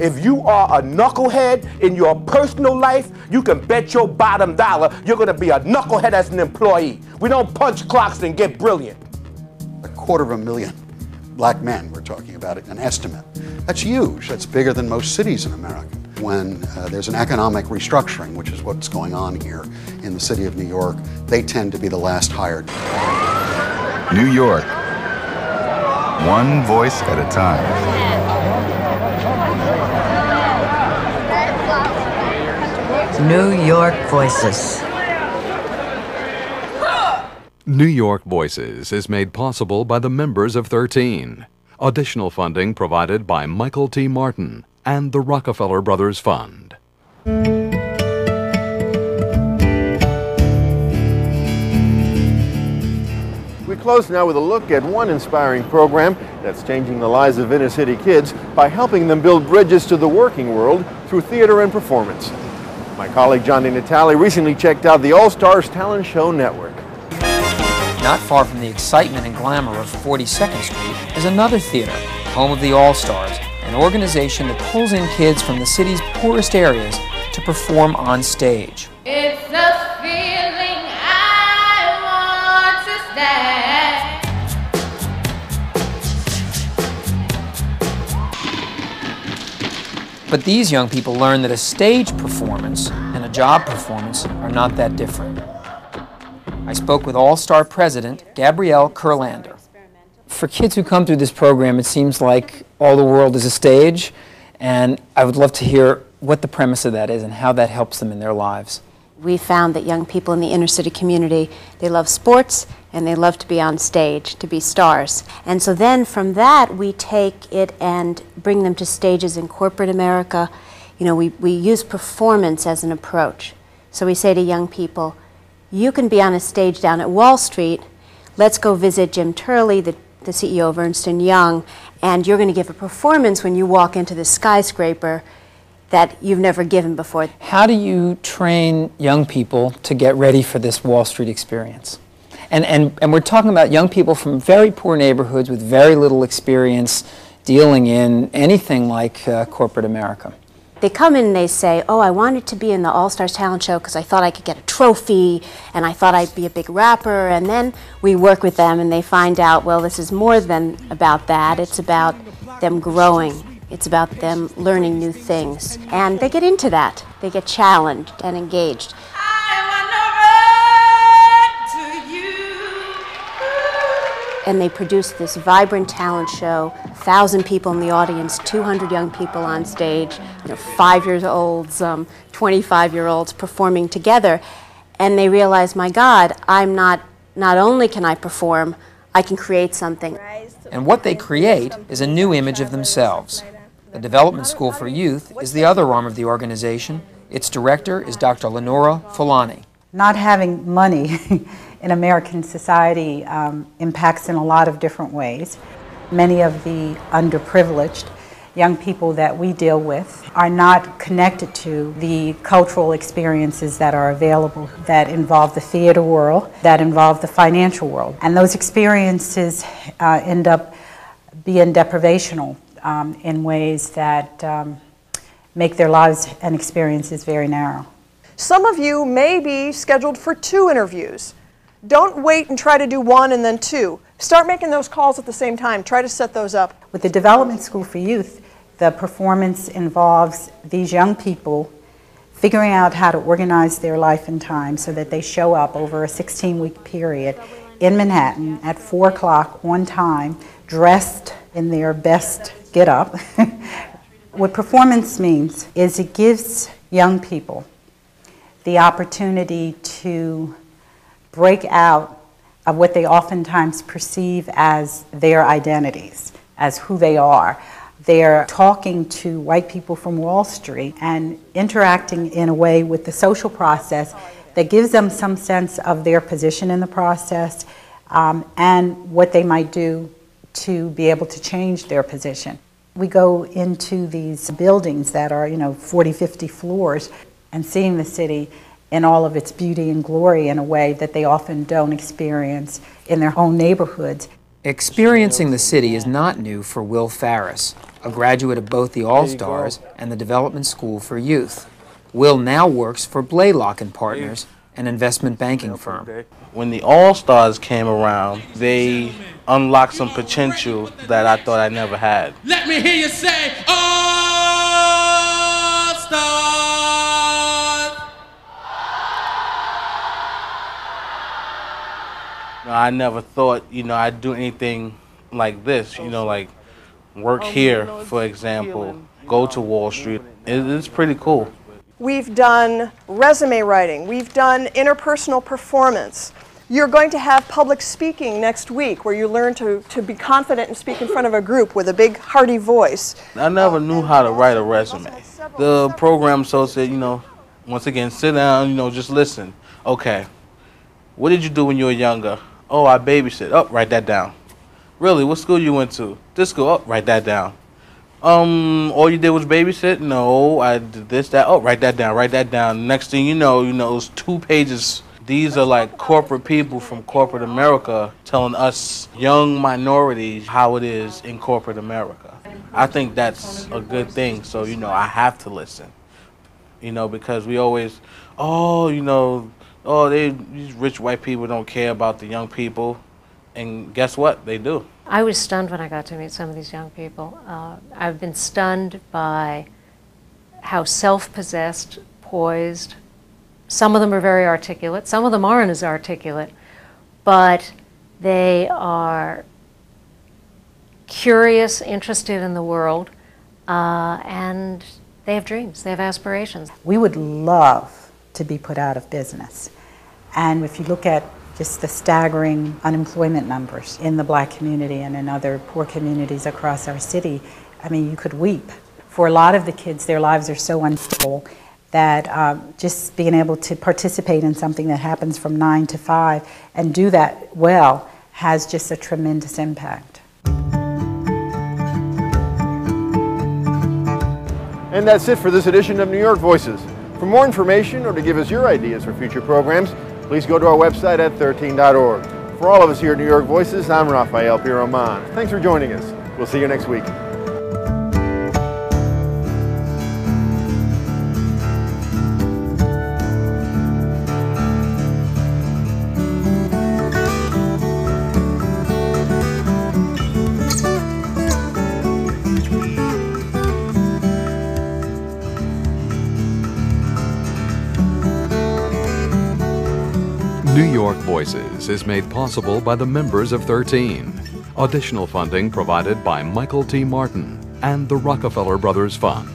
If you are a knucklehead in your personal life, you can bet your bottom dollar you're gonna be a knucklehead as an employee. We don't punch clocks and get brilliant. 250,000 black men, we're talking about it, an estimate. That's huge. That's bigger than most cities in America. When there's an economic restructuring, which is what's going on here in the city of New York, they tend to be the last hired. New York, one voice at a time. New York Voices. New York Voices is made possible by the members of 13. Additional funding provided by Michael T. Martin and the Rockefeller Brothers Fund. We close now with a look at one inspiring program that's changing the lives of inner city kids by helping them build bridges to the working world through theater and performance. My colleague John DiNatale recently checked out the All Stars Talent Show Network. Not far from the excitement and glamour of 42nd Street is another theater, home of the All Stars, an organization that pulls in kids from the city's poorest areas to perform on stage. It's a feeling I want to stay. But these young people learn that a stage performance and a job performance are not that different. I spoke with All-Star President Gabrielle Kurlander. For kids who come through this program, it seems like all the world is a stage, and I would love to hear what the premise of that is and how that helps them in their lives. We found that young people in the inner city community, they love sports and they love to be on stage, to be stars. And so then from that, we take it and bring them to stages in corporate America. You know, we use performance as an approach. So we say to young people, you can be on a stage down at Wall Street. Let's go visit Jim Turley, the CEO of Ernst & Young, and you're going to give a performance when you walk into the skyscraper that you've never given before. How do you train young people to get ready for this Wall Street experience? And we're talking about young people from very poor neighborhoods with very little experience dealing in anything like corporate America. They come in and they say, oh, I wanted to be in the All-Stars Talent Show because I thought I could get a trophy and I thought I'd be a big rapper. And then we work with them and they find out, well, this is more than about that. It's about them growing. It's about them learning new things. And they get into that. They get challenged and engaged. And they produce this vibrant talent show, 1,000 people in the audience, 200 young people on stage, 5-year-olds, 25-year-olds performing together. And they realize, my God, not only can I perform, I can create something. And what they create is a new image of themselves. The Development School for Youth is the other arm of the organization. Its director is Dr. Lenora Fulani. Not having money in American society impacts in a lot of different ways. Many of the underprivileged young people that we deal with are not connected to the cultural experiences that are available that involve the theater world, that involve the financial world. And those experiences end up being deprivational in ways that make their lives and experiences very narrow. Some of you may be scheduled for 2 interviews. Don't wait and try to do 1 and then 2. Start making those calls at the same time. Try to set those up. With the Development School for Youth, the performance involves these young people figuring out how to organize their life and time so that they show up over a 16-week period in Manhattan at 4 o'clock on time, dressed in their best get-up. What performance means is it gives young people the opportunity to break out of what they oftentimes perceive as their identities, as who they are. They're talking to white people from Wall Street and interacting in a way with the social process that gives them some sense of their position in the process and what they might do to be able to change their position. We go into these buildings that are, 40, 50 floors and seeing the city in all of its beauty and glory in a way that they often don't experience in their own neighborhoods. Experiencing the city is not new for Will Farris, a graduate of both the All-Stars and the Development School for Youth. Will now works for Blaylock & Partners, an investment banking firm. When the All-Stars came around, they unlocked some potential that I thought I never had. Let me hear you say, All-Stars! I never thought, I'd do anything like this, like work here, for example, go to Wall Street. It's pretty cool. We've done resume writing. We've done interpersonal performance. You're going to have public speaking next week where you learn to be confident and speak in front of a group with a big, hearty voice. I never knew how to write a resume. The program associate, once again, sit down, just listen. Okay, what did you do when you were younger? Oh, I babysit. Oh, write that down. Really, what school you went to? This school. Oh, write that down. All you did was babysit? No, I did this, that. Oh, write that down, write that down. Next thing you know, it's 2 pages. These are like corporate people from corporate America telling us young minorities how it is in corporate America. I think that's a good thing, so, I have to listen. Because we always, these rich white people don't care about the young people. And guess what? They do. I was stunned when I got to meet some of these young people. I've been stunned by how self-possessed, poised. Some of them are very articulate. Some of them aren't as articulate. But they are curious, interested in the world, and they have dreams. They have aspirations. We would love to be put out of business. And if you look at just the staggering unemployment numbers in the black community and in other poor communities across our city, I mean, you could weep. For a lot of the kids, their lives are so unstable that just being able to participate in something that happens from 9 to 5 and do that well has just a tremendous impact. And that's it for this edition of New York Voices. For more information or to give us your ideas for future programs, please go to our website at 13.org. For all of us here at New York Voices, I'm Rafael Piroman. Thanks for joining us. We'll see you next week. New York Voices is made possible by the members of 13. Additional funding provided by Michael T. Martin and the Rockefeller Brothers Fund.